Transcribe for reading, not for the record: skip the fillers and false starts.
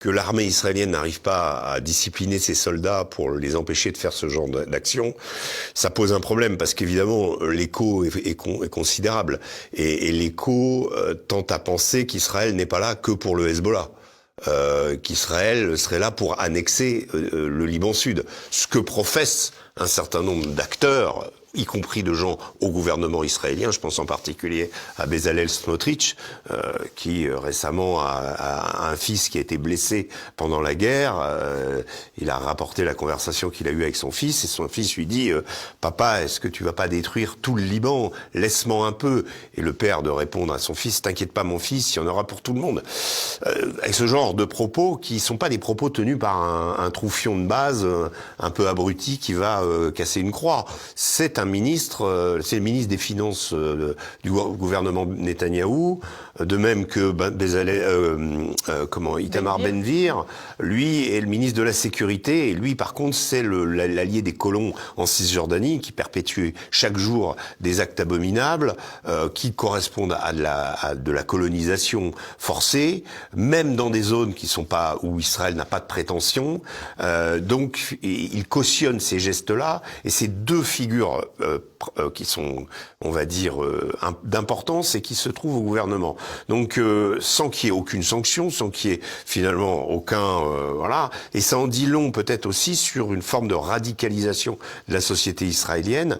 que l'armée israélienne n'arrive pas à discipliner ses soldats pour les empêcher de faire ce genre d'action, ça pose un problème parce qu'évidemment l'écho est considérable et l'écho tente à penser qu'Israël n'est pas là que pour le Hezbollah. Qu'Israël serait là pour annexer le Liban Sud. Ce que professent un certain nombre d'acteurs, y compris de gens au gouvernement israélien, je pense en particulier à Bezalel Smotrich, qui récemment a un fils qui a été blessé pendant la guerre. Il a rapporté la conversation qu'il a eue avec son fils, et son fils lui dit « Papa, est-ce que tu vas pas détruire tout le Liban? Laisse-moi un peu ». Et le père de répondre à son fils « T'inquiète pas mon fils, il y en aura pour tout le monde ». Avec ce genre de propos qui sont pas des propos tenus par un troufion de base un peu abruti qui va casser une croix. C'est un ministre, c'est le ministre des Finances du gouvernement Netanyahou, de même que Itamar Ben-Gvir, lui est le ministre de la Sécurité, et lui par contre c'est l'allié des colons en Cisjordanie qui perpétue chaque jour des actes abominables qui correspondent à de la colonisation forcée, même dans des zones qui sont pas où Israël n'a pas de prétention. Donc il cautionne ces gestes-là, et ces deux figures qui sont, on va dire, d'importance et qui se trouvent au gouvernement. Donc sans qu'il y ait aucune sanction, sans qu'il y ait finalement aucun voilà, et ça en dit long peut-être aussi sur une forme de radicalisation de la société israélienne.